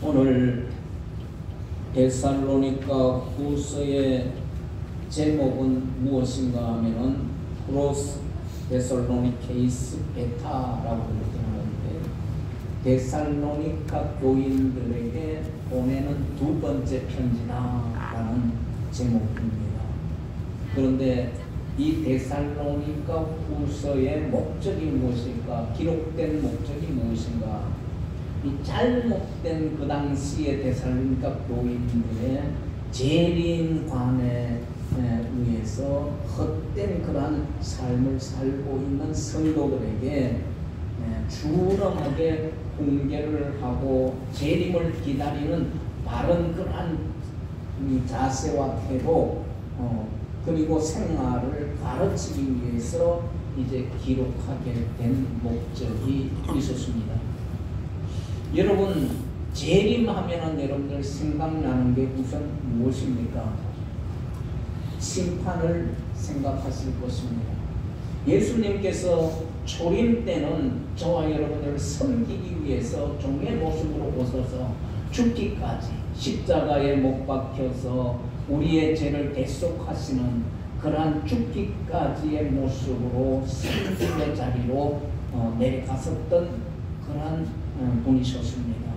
오늘 데살로니가 후서의 제목은 무엇인가 하면은 프로스 데살로니케이스 베타라고 이렇게 하는데, 데살로니가 교인들에게 보내는 두 번째 편지다라는 제목입니다. 그런데 이 데살로니가 후서의 목적이 무엇일까? 기록된 목적이 무엇인가? 이 잘못된 그 당시의 데살로니가 교인들의 재림관에 의해서 헛된 그러한 삶을 살고 있는 성도들에게 주름하게 훈계를 하고 재림을 기다리는 바른 그러한 자세와 태도 그리고 생활을 가르치기 위해서 이제 기록하게 된 목적이 있었습니다. 여러분, 재림하면은 여러분들 생각나는 게 우선 무엇입니까? 심판을 생각하실 것입니다. 예수님께서 초림 때는 저와 여러분들을 섬기기 위해서 종의 모습으로 오셔서 죽기까지 십자가에 못 박혀서 우리의 죄를 대속하시는 그러한 죽기까지의 모습으로 생수의 자리로 내려갔었던 그러한 분이셨습니다.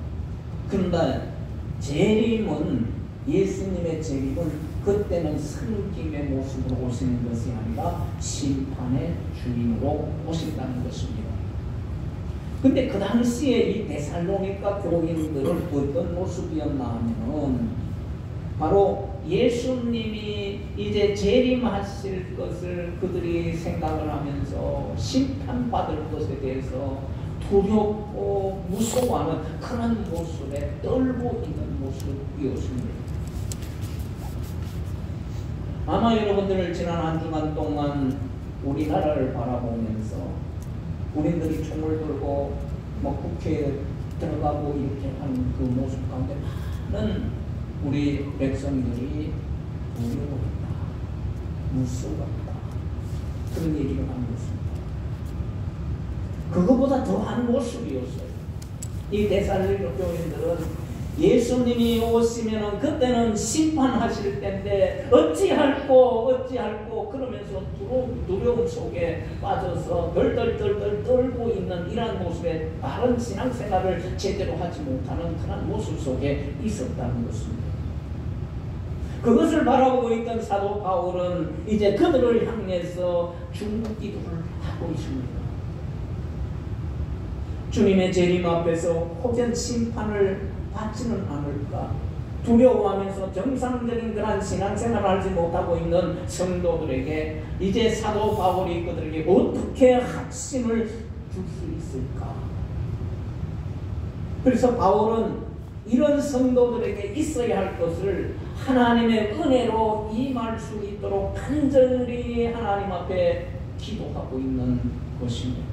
그런데 재림은, 예수님의 재림은 그때는 섬김의 모습으로 오시는 것이 아니라 심판의 주인으로 오신다는 것입니다. 근데 그 당시에 이 데살로니가 교인들은 어떤 모습이었나 하면은 바로 예수님이 이제 재림하실 것을 그들이 생각을 하면서 심판받을 것에 대해서 두렵고 무서워하는 그런 모습에 떨고 있는 모습이었습니다. 아마 여러분들 지난 한 주간 동안 우리나라를 바라보면서 우리들이 총을 들고 국회에 들어가고 이렇게 하는 그 모습 가운데 많은 우리 백성들이 두려워했다, 무서웠다, 그런 얘기를 하는 것입니다. 그거보다 더한 모습이었어요. 이 데살로니가 교인들은 예수님이 오시면은 그때는 심판하실 때인데 어찌할꼬 그러면서 두려움 속에 빠져서 덜덜 떨고 있는 이러한 모습에 바른 신앙생활을 제대로 하지 못하는 그런 모습 속에 있었다는 것입니다. 그것을 바라보고 있던 사도 바울은 이제 그들을 향해서 중국 기도를 하고 있습니다. 주님의 재림 앞에서 혹연 심판을 받지는 않을까 두려워하면서 정상적인 그런 신앙생활을 하지 못하고 있는 성도들에게 이제 사도 바울이 그들에게 어떻게 확신을 줄 수 있을까? 그래서 바울은 이런 성도들에게 있어야 할 것을 하나님의 은혜로 임할 수 있도록 간절히 하나님 앞에 기도하고 있는 것입니다.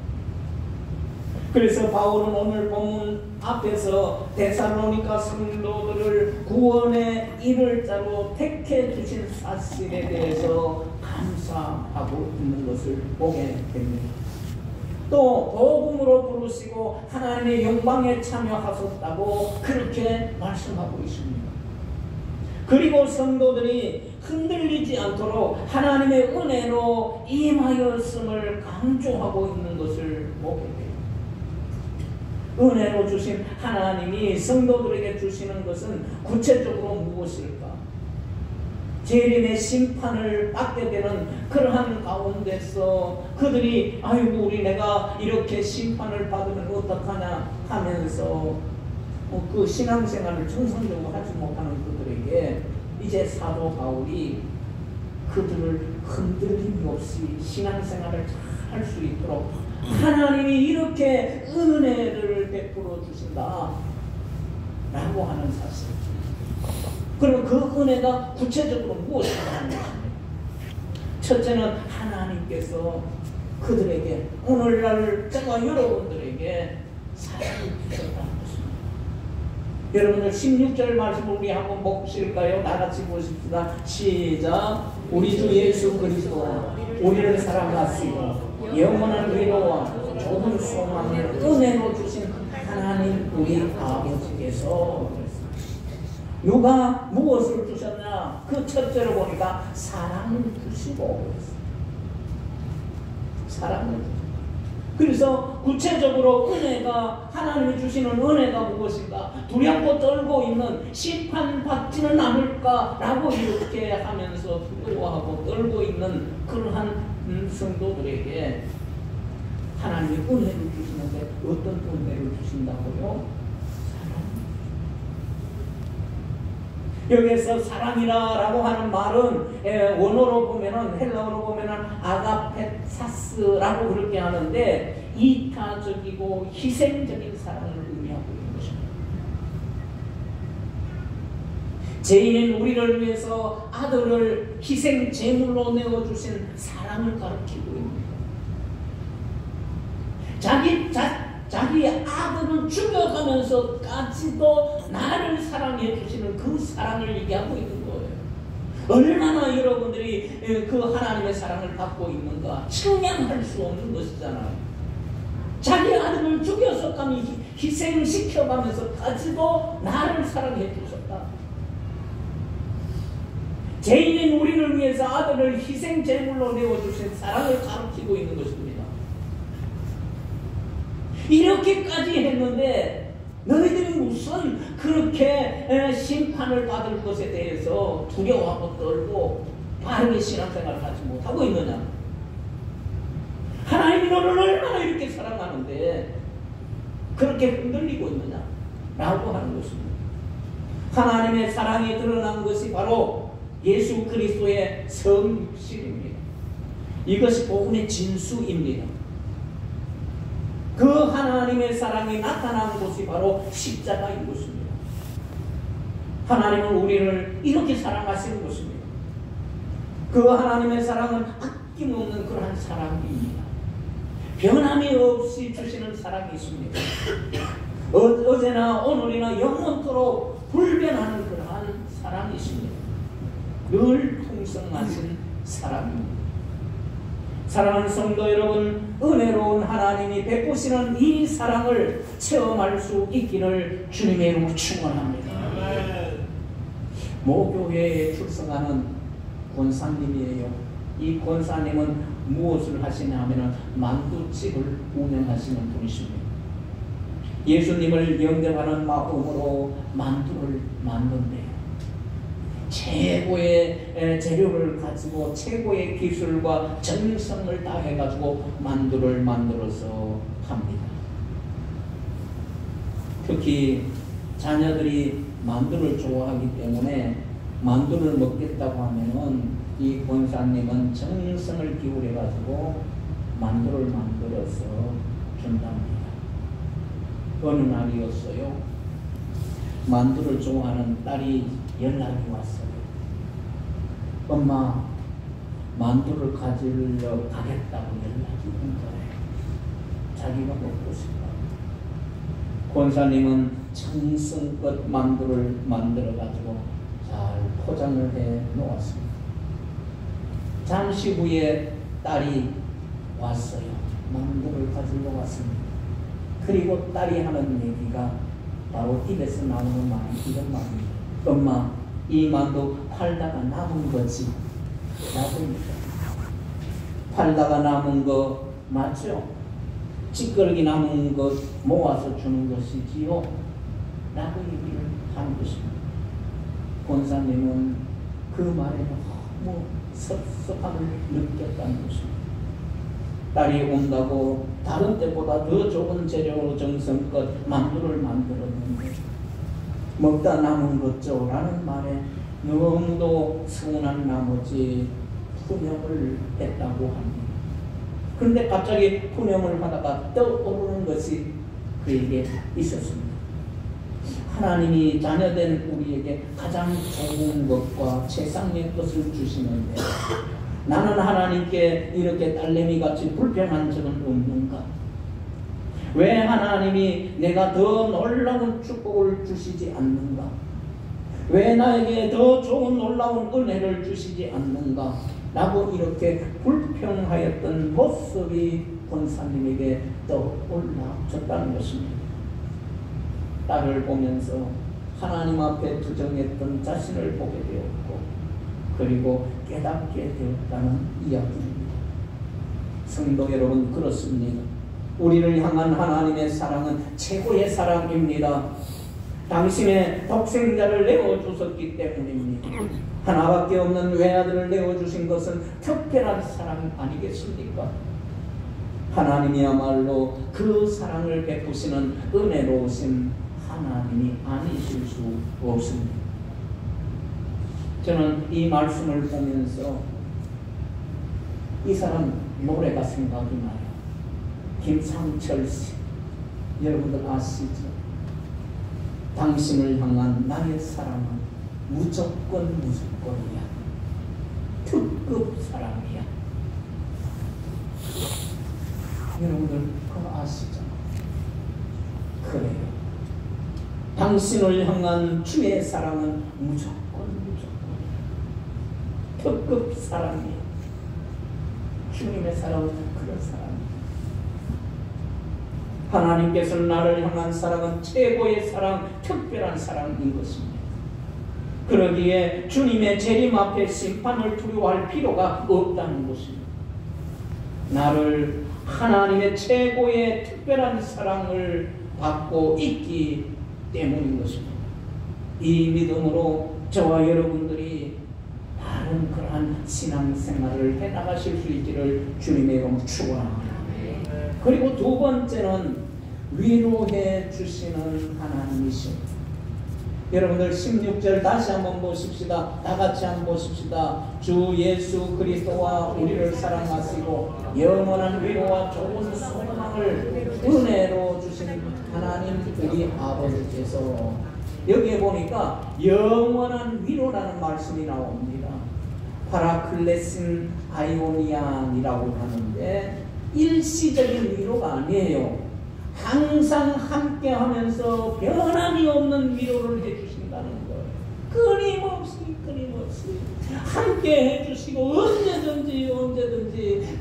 그래서 바울은 오늘 본문 앞에서 데살로니가 성도들을 구원의 이를 자로 택해 주신 사실에 대해서 감사하고 있는 것을 보게 됩니다. 또 복음으로 부르시고 하나님의 영광에 참여하셨다고 그렇게 말씀하고 있습니다. 그리고 성도들이 흔들리지 않도록 하나님의 은혜로 임하였음을 강조하고 있는 것을 보게 됩니다. 은혜로 주신 하나님이 성도들에게 주시는 것은 구체적으로 무엇일까? 재림의 심판을 받게 되는 그러한 가운데서 그들이 아이고 우리 내가 이렇게 심판을 받으면 어떡하냐 하면서 그 신앙생활을 정상적으로 하지 못하는 그들에게 이제 사도 바울이 그들을 흔들림이 없이 신앙생활을 잘 할 수 있도록 하나님이 이렇게 은혜를 베풀어 주신다 라고 하는 사실. 그럼 그 은혜가 구체적으로 무엇인가 하는 것입니다. 첫째는 하나님께서 그들에게 오늘날 저와 여러분들에게 사랑을 주셨다는 것입니다. 여러분들 16절 말씀을 우리 한번 보실까요? 나같이 보십시다. 시작. 우리 주 예수 그리스도가 우리를 사랑하시고 영원한 위로와 좋은 소망을 은혜로 주신 하나님 우리 아버지께서 누가 무엇을 주셨냐? 그 첫째로 보니까 사랑을 주시고 사랑을 주시고. 그래서 구체적으로 은혜가, 하나님이 주시는 은혜가 무엇인가? 두렵고 떨고 있는, 심판받지는 않을까라고 이렇게 하면서 두려워하고 떨고 있는 그러한 성도들에게 하나님이 은혜를 주시는데 어떤 은혜를 주신다고요? 여기에서 사랑이라고 하는 말은 원어로 보면은, 헬라어로 보면은 아가페사스라고 그렇게 하는데 이타적이고 희생적인 사랑을 의미하고 있는 것입니다. 죄인인 우리를 위해서 아들을 희생 제물로 내어주신 사랑을 가르치고 있는 거예요. 자기 아들을 죽여가면서까지도 나를 사랑해 주시는 그 사랑을 얘기하고 있는 거예요. 얼마나 여러분들이 그 하나님의 사랑을 받고 있는가 측량할 수 없는 것이잖아요. 자기 아들을 죽여서까지 희생시켜가면서까지도 나를 사랑해 주셨다. 죄인인 우리를 위해서 아들을 희생 제물로 내어주신 사랑을 가르치고 있는 것입니다. 이렇게까지 했는데 너희들이 무슨 그렇게 심판을 받을 것에 대해서 두려워하고 떨고 바르게 신앙생활을 하지 못하고 있느냐? 하나님이 너를 얼마나 이렇게 사랑하는데 그렇게 흔들리고 있느냐? 라고 하는 것입니다. 하나님의 사랑이 드러난 것이 바로 예수 그리스도의 성육신입니다. 이것이 복음의 진수입니다. 그 하나님의 사랑이 나타난 곳이 바로 십자가인 것입니다. 하나님은 우리를 이렇게 사랑하시는 것입니다. 그 하나님의 사랑은 아낌없는 그러한 사랑입니다. 변함이 없이 주시는 사랑이 있습니다. 어제나 오늘이나 영원토록 불변하는 그러한 사랑이 있습니다. 늘 풍성하신 사랑입니다. 사랑하는 성도 여러분, 은혜로운 하나님이 베푸시는 이 사랑을 체험할 수 있기를 주님의 이름으로 축원합니다. 모교회에 출석하는 권사님이에요. 이 권사님은 무엇을 하시냐 하면 만두집을 운영하시는 분이십니다. 예수님을 영접하는 마음으로 만두를 만든대요. 최고의 재료를 가지고 최고의 기술과 정성을 다해가지고 만두를 만들어서 합니다. 특히 자녀들이 만두를 좋아하기 때문에 만두를 먹겠다고 하면은 이 권사님은 정성을 기울여가지고 만두를 만들어서 준답니다. 어느 날이었어요. 만두를 좋아하는 딸이 연락이 왔어요. 엄마, 만두를 가지러 가겠다고 연락이 온 거예요. 자기가 먹고 싶다고. 권사님은 정성껏 만두를 만들어가지고 잘 포장을 해 놓았습니다. 잠시 후에 딸이 왔어요. 만두를 가지러 왔습니다. 그리고 딸이 하는 얘기가 바로 입에서 나오는 말이 이런 말입니다. 엄마, 이 만두 팔다가 남은 거지? 라고 팔다가 남은 거 맞죠? 찌꺼기 남은 것 모아서 주는 것이지요? 라고 얘기를 하는 것입니다. 권사님은 그 말에 너무 섭섭함을 느꼈다는 것입니다. 딸이 온다고 다른 때보다 더 좋은 재료로 정성껏 만두를 만들었는데 먹다 남은 거죠 라는 말에 너무도 서운한 나머지 푸념을 했다고 합니다. 그런데 갑자기 푸념을 하다가 떠오르는 것이 그에게 있었습니다. 하나님이 자녀된 우리에게 가장 좋은 것과 최상의 것을 주시는데 나는 하나님께 이렇게 딸내미같이 불평한 적은 없는가? 왜 하나님이 내가 더 놀라운 축복을 주시지 않는가? 왜 나에게 더 좋은 놀라운 은혜를 주시지 않는가? 라고 이렇게 불평하였던 모습이 권사님에게 떠올라졌다는 것입니다. 딸을 보면서 하나님 앞에 투정했던 자신을 보게 되었고 그리고 깨닫게 되었다는 이야기입니다. 성도 여러분, 그렇습니다. 우리를 향한 하나님의 사랑은 최고의 사랑입니다. 당신의 독생자를 내어주셨기 때문입니다. 하나밖에 없는 외아들을 내어주신 것은 특별한 사랑 아니겠습니까? 하나님이야말로 그 사랑을 베푸시는 은혜로우신 하나님이 아니실 수 없습니다. 저는 이 말씀을 보면서 이 사람 노래가 생각이 나요. 김상철 씨, 여러분들 아시죠? 당신을 향한 나의 사랑은 무조건이야. 특급 사랑이야. 여러분들 그거 아시죠? 그래요. 당신을 향한 주의 사랑은 무조건. 특급 사랑이에요. 주님의 사랑은 그런 사랑이에요. 하나님께서는 나를 향한 사랑은 최고의 사랑, 특별한 사랑인 것입니다. 그러기에 주님의 재림 앞에 심판을 두려워할 필요가 없다는 것입니다. 나를 하나님의 최고의 특별한 사랑을 받고 있기 때문인 것입니다. 이 믿음으로 저와 여러분들이 다른 그러한 신앙생활을 해나가실 수 있기를 주님의 이름으로 축원합니다. 그리고 두 번째는 위로해 주시는 하나님이십니다. 여러분들 16절 다시 한번 보십시다. 다 같이 한번 보십시다. 주 예수 그리스도와 우리를 사랑하시고 영원한 위로와 좋은 소망을 은혜로 주신 하나님 우리 아버지께서, 여기에 보니까 영원한 위로라는 말씀이 나옵니다. 파라클레신 아이오니안이라고 하는데 일시적인 위로가 아니에요. 항상 함께 하면서 변함이 없는 위로를 해주신다는 거예요. 끊임없이 함께 해주시고 언제든지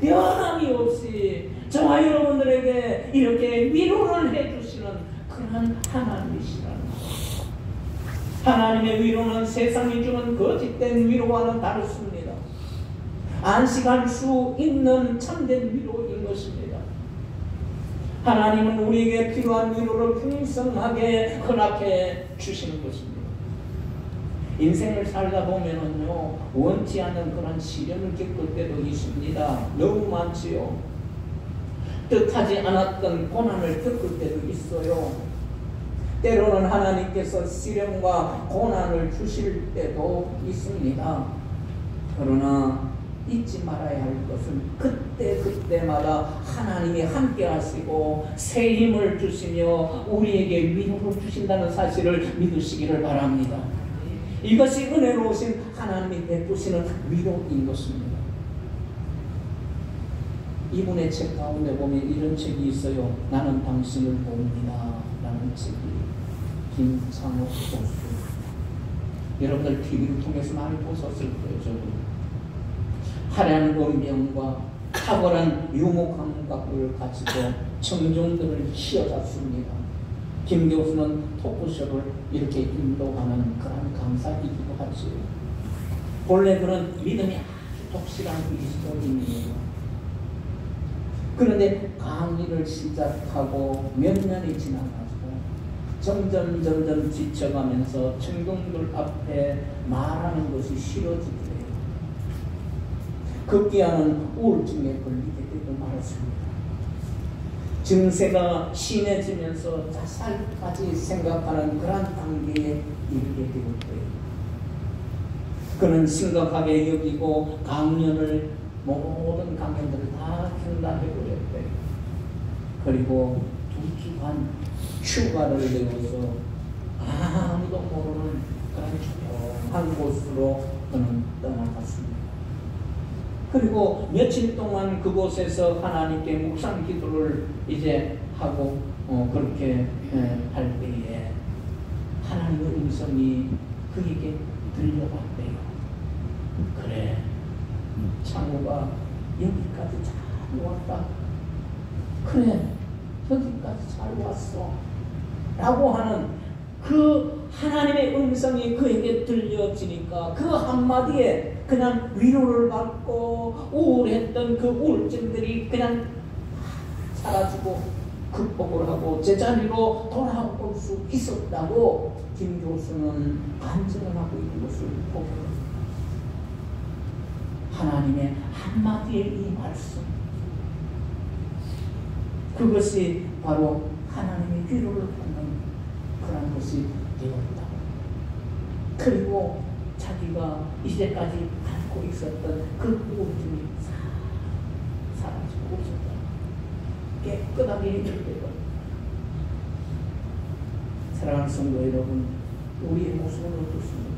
변함이 없이 저와 여러분들에게 이렇게 위로를 해주시는 그런 하나님이시라는 거예요. 하나님의 위로는 세상이 주는 거짓된 위로와는 다릅니다. 안식할 수 있는 참된 위로인 것입니다. 하나님은 우리에게 필요한 위로를 풍성하게 허락해 주시는 것입니다. 인생을 살다 보면은요, 원치 않는 그런 시련을 겪을 때도 있습니다. 너무 많지요. 뜻하지 않았던 고난을 겪을 때도 있어요. 때로는 하나님께서 시련과 고난을 주실 때도 있습니다. 그러나 잊지 말아야 할 것은 그때마다 하나님이 함께 하시고 새 힘을 주시며 우리에게 위로를 주신다는 사실을 믿으시기를 바랍니다. 이것이 은혜로우신 하나님이 베푸시는 위로인 것입니다. 이분의 책 가운데 보면 이런 책이 있어요. 나는 당신을 봅니다 라는 책이 김창옥 교수. 여러분들 TV를 통해서 많이 보셨을 거예요. 저도 화려한 음명과 탁월한 유머 감각을 가지고 청중들을 휘어잡습니다. 김 교수는 토크쇼를 이렇게 인도하는 그런 강사이기도 하지요. 본래 그런 믿음이 아주 독실한 그리스도인이에요. 그런데 강의를 시작하고 몇 년이 지나가지고 점점 지쳐가면서 청중들 앞에 말하는 것이 싫어지더래요. 급기야는 우울증에 걸리게 되고 말았습니다. 증세가 심해지면서 자살까지 생각하는 그런 단계에 이르게 되었대요. 그는 심각하게 여기고 모든 강연들을 다 중단해버렸대요. 그리고 2주간 휴가를 내어서 아무도 모르는 그런 조용한 곳으로 그는 떠나갔습니다. 그리고 며칠 동안 그곳에서 하나님께 묵상 기도를 이제 하고 그렇게 할 때에 하나님의 음성이 그에게 들려왔대요. 그래, 창호가 여기까지 잘 왔다. 그래, 여기까지 잘 왔어 라고 하는 그 하나님의 음성이 그에게 들려지니까 그 한마디에 그냥 위로를 받고 우울했던 그 우울증들이 그냥 사라지고 극복을 하고 제자리로 돌아올 수 있었다고 김 교수는 간증을 하고 있는 것을 보게 됩니다. 하나님의 한마디의 이 말씀, 그것이 바로 하나님의 위로를 받는 그런 것이 되었다. 그리고 자기가 이제까지 갖고 있었던 그 우울증이 사라지고 없었다. 깨끗하게 해결되고. 사랑하는 성도 여러분, 우리의 모습은 어떻습니까?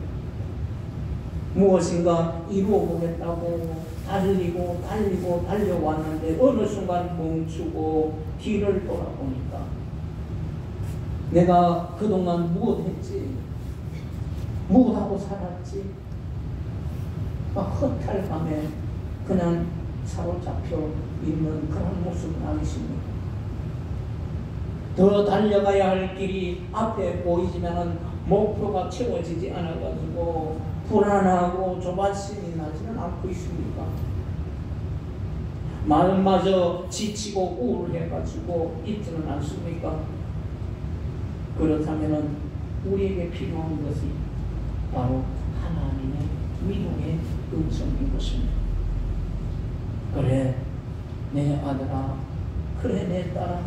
무엇인가 이루어보겠다고 달리고 달려왔는데 어느 순간 멈추고 뒤를 돌아보니까 내가 그동안 무엇했지? 무엇하고 살았지? 막 허탈감에 그냥 사로잡혀 있는 그런 모습은 아니십니까? 더 달려가야 할 길이 앞에 보이지만은 목표가 채워지지 않아가지고 불안하고 조바심이 나지는 않고 있습니까? 마음마저 지치고 우울해가지고 있지는 않습니까? 그렇다면 우리에게 필요한 것이 바로 하나님의 위로의 음성인 것입니다. 그래 내 아들아, 그래 내 딸아,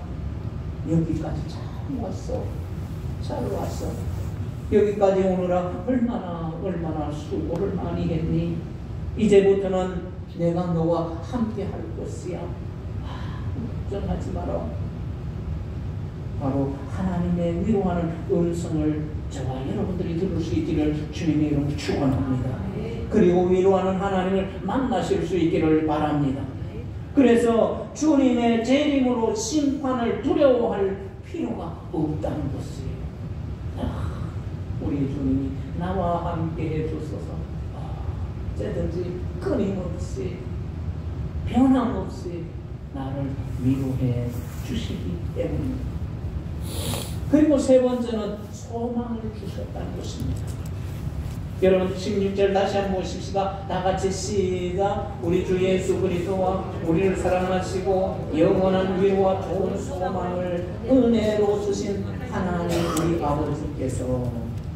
여기까지 잘 왔어. 잘 왔어. 여기까지 오느라 얼마나 수고를 많이 했니? 이제부터는 내가 너와 함께 할 것이야. 걱정하지 마라. 바로 하나님의 위로하는 음성을 저와 여러분들이 들을 수 있기를 주님의 이름으로 축원합니다. 그리고 위로하는 하나님을 만나실 수 있기를 바랍니다. 그래서 주님의 재림으로 심판을 두려워할 필요가 없다는 것이에요. 우리 주님이 나와 함께 해주소서. 언제든지 끊임없이 변함없이 나를 위로해 주시기 때문입니다. 그리고 세 번째는 소망을 주셨다는 것입니다. 여러분 16절 다시 한번 보십시다. 다 같이 시작. 우리 주 예수 그리스도와 우리를 사랑하시고 영원한 위로와 좋은 소망을 은혜로 주신 하나님 우리 아버지께서,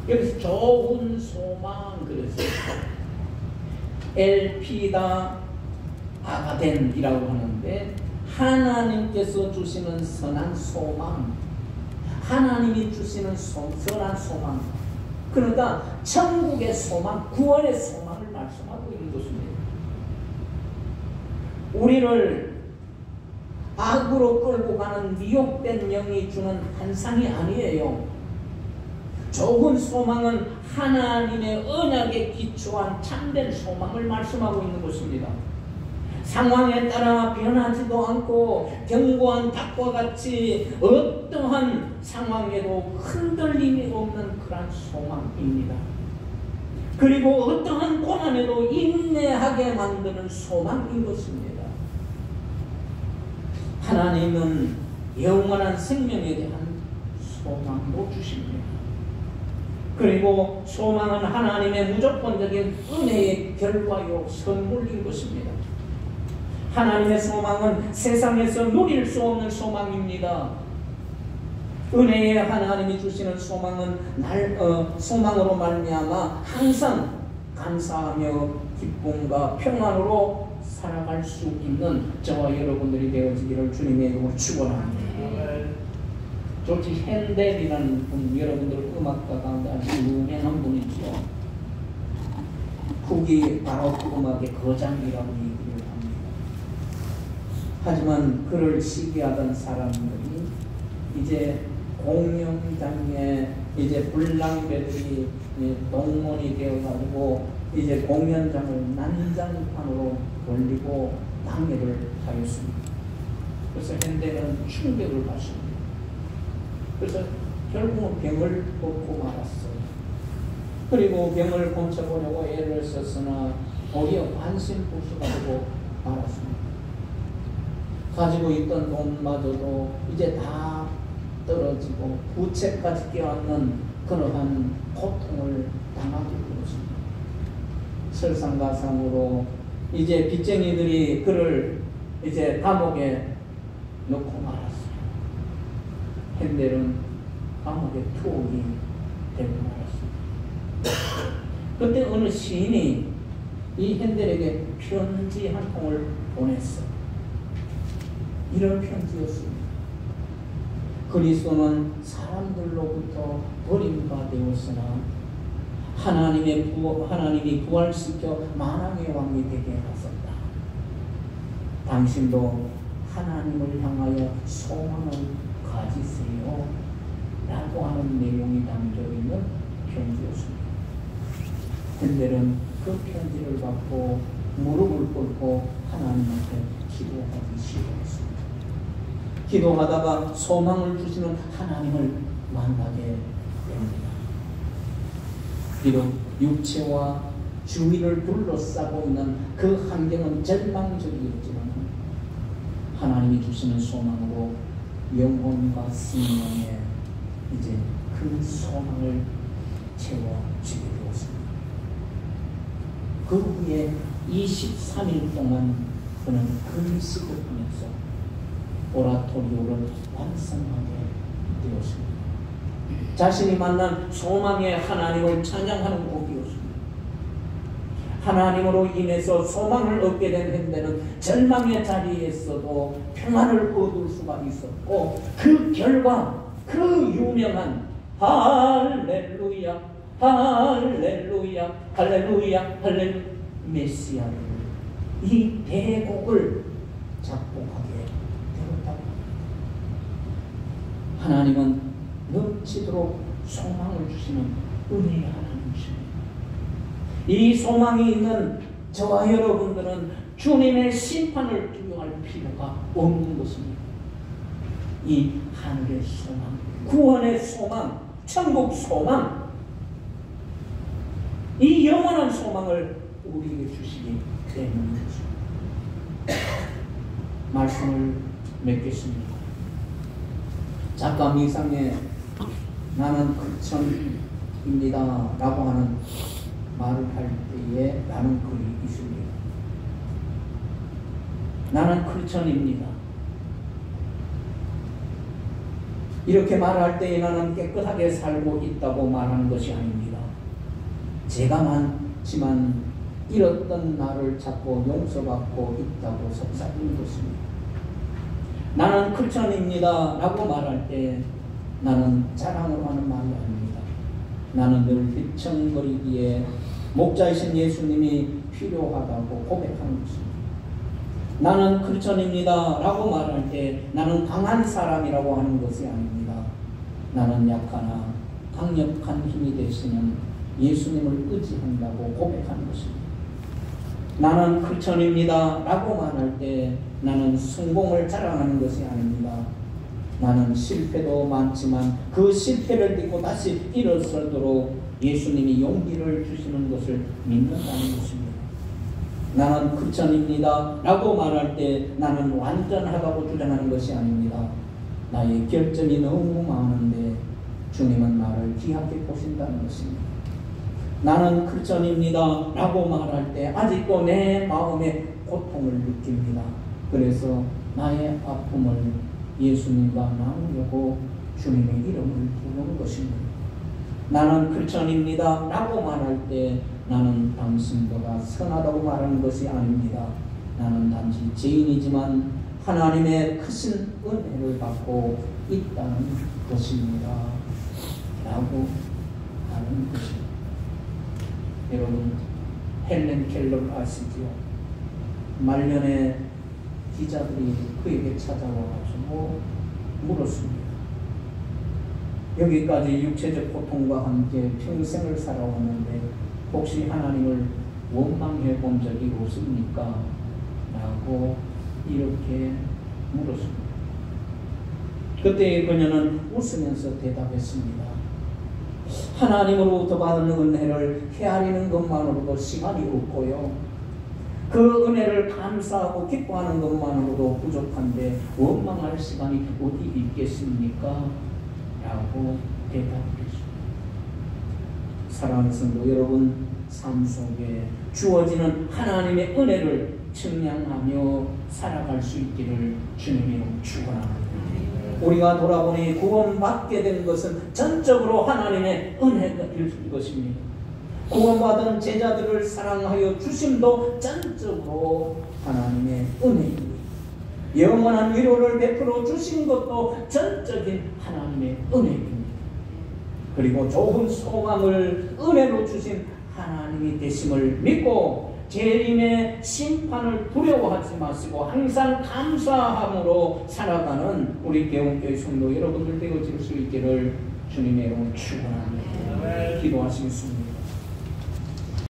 여기서 좋은 소망 그랬어요. 엘피다 아가덴이라고 하는데 하나님께서 주시는 선한 소망, 하나님이 주시는 선한 소망, 그러니까 천국의 소망, 구원의 소망을 말씀하고 있는 것입니다. 우리를 악으로 끌고 가는 미혹된 영이 주는 환상이 아니에요. 좋은 소망은 하나님의 언약에 기초한 참된 소망을 말씀하고 있는 것입니다. 상황에 따라 변하지도 않고 견고한 닭과 같이 어떠한 상황에도 흔들림이 없는 그런 소망입니다. 그리고 어떠한 고난에도 인내하게 만드는 소망인 것입니다. 하나님은 영원한 생명에 대한 소망도 주십니다. 그리고 소망은 하나님의 무조건적인 은혜의 결과요 선물인 것입니다. 하나님의 소망은 세상에서 누릴 수 없는 소망입니다. 은혜의 하나님이 주시는 소망은 소망으로 말미암아 항상 감사하며 기쁨과 평안으로 살아갈 수 있는 저와 여러분들이 되어지기를 주님의 이름으로 축원합니다. 조지 핸델이라는 분, 여러분들 음악가 가운데 아주 유명한 분이죠. 후기 바로크 음악의 거장이라고 얘기를 합니다. 하지만 그를 시기하던 사람들이 이제 공연장에 이제 불량배들이 동원이 되어가지고 이제 공연장을 난장판으로 돌리고 방해를 하였습니다. 그래서 핸델은 충격을 받습니다. 그래서 결국은 병을 얻고 말았어요. 그리고 병을 고쳐보려고 애를 썼으나 오히려 반신불수가 되고 말았습니다. 가지고 있던 돈마저도 이제 다 떨어지고 부채까지 껴안는 그러한 고통을 당하게 되었습니다. 설상가상으로 이제 빚쟁이들이 그를 이제 감옥에 넣고 말았어요. 핸델은 감옥에 투옥이 되고 말았습니다. 그때 어느 시인이 이 핸델에게 편지 한 통을 보냈어. 이런 편지였습니다. 그리스도는 사람들로부터 버림받아 되었으나 하나님이 부활시켜 만왕의 왕이 되게 하셨다. 당신도 하나님을 향하여 소망을 가지세요 라고 하는 내용이 담겨 있는 편지였습니다. 핸델은 그 편지를 받고 무릎을 꿇고 하나님한테 기도하기 시작했습니다. 기도하다가 소망을 주시는 하나님을 만나게 됩니다. 비록 육체와 주위를 둘러싸고 있는 그 환경은 절망적이었지만 하나님이 주시는 소망으로 영혼과 생명에 이제 그 소망을 채워주게 되었습니다. 그 후에 23일 동안 그는 금식을 하면서 오라토리오를 완성하게 되었습니다. 자신이 만난 소망의 하나님을 찬양하는 곡이었습니다. 하나님으로 인해서 소망을 얻게 된 핸델은 절망의 자리에서도 평안을 얻을 수가 있었고 그 결과 그 유명한 할렐루야 할렐루야 할렐루야 할렐루야 메시아를 이 대곡을 작곡하게 되었다고 합니다. 하나님은 넘치도록 소망을 주시는 은혜의 하나님이십니다. 이 소망이 있는 저와 여러분들은 주님의 심판을 두려워할 필요가 없는 것입니다. 이 하늘의 소망, 구원의 소망, 천국 소망, 이 영원한 소망을 우리에게 주시기 때문입니다. 말씀을 맺겠습니다. 작가 미상에 나는 크리스천입니다 라고 하는 말을 할 때에 나는 글이 있습니다. 나는 크리스천입니다. 이렇게 말할 때에 나는 깨끗하게 살고 있다고 말하는 것이 아닙니다. 제가 많지만 잃었던 나를 찾고 용서받고 있다고 속삭이는 것입니다. 나는 크리스천입니다 라고 말할 때 나는 자랑으로 하는 말이 아닙니다. 나는 늘 휘청거리기에 목자이신 예수님이 필요하다고 고백하는 것입니다. 나는 크리스천입니다 라고 말할 때 나는 강한 사람이라고 하는 것이 아닙니다. 나는 약하나 강력한 힘이 되시는 예수님을 의지한다고 고백하는 것입니다. 나는 크리스천입니다 라고 말할 때 나는 성공을 자랑하는 것이 아닙니다. 나는 실패도 많지만 그 실패를 딛고 다시 일어서도록 예수님이 용기를 주시는 것을 믿는다는 것입니다. 나는 크리스천입니다 라고 말할 때 나는 완전하다고 주장하는 것이 아닙니다. 나의 결점이 너무 많은데 주님은 나를 귀하게 보신다는 것입니다. 나는 크리스천입니다 라고 말할 때 아직도 내 마음에 고통을 느낍니다. 그래서 나의 아픔을 예수님과 나누려고 주님의 이름을 부르는 것입니다. 나는 크리스천입니다 라고 말할 때 나는 당신보다 선하다고 말하는 것이 아닙니다. 나는 단지 죄인이지만 하나님의 크신 은혜를 받고 있다는 것입니다 라고 하는 것입니다. 여러분, 헬렌 켈러를 아시죠? 말년에 기자들이 그에게 찾아와가지고 물었습니다. 여기까지 육체적 고통과 함께 평생을 살아왔는데 혹시 하나님을 원망해 본 적이 없습니까? 라고 이렇게 물었습니다. 그때 그녀는 웃으면서 대답했습니다. 하나님으로부터 받은 은혜를 헤아리는 것만으로도 시간이 없고요. 그 은혜를 감사하고 기뻐하는 것만으로도 부족한데 원망할 시간이 어디 있겠습니까? 라고 대답했습니다. 사랑하는 성도 여러분, 삶 속에 주어지는 하나님의 은혜를 청량하며 살아갈 수 있기를 주님이 축원합니다. 우리가 돌아보니 구원받게 된 것은 전적으로 하나님의 은혜일 것입니다. 구원받은 제자들을 사랑하여 주심도 전적으로 하나님의 은혜입니다. 영원한 위로를 베풀어 주신 것도 전적인 하나님의 은혜입니다. 그리고 좋은 소망을 은혜로 주신 하나님이 되심을 믿고 재림의 심판을 두려워하지 마시고 항상 감사함으로 살아가는 우리 개운교회 성도 여러분들 되어질 수 있기를 주님의 이름으로 축원합니다. 기도하시겠습니다.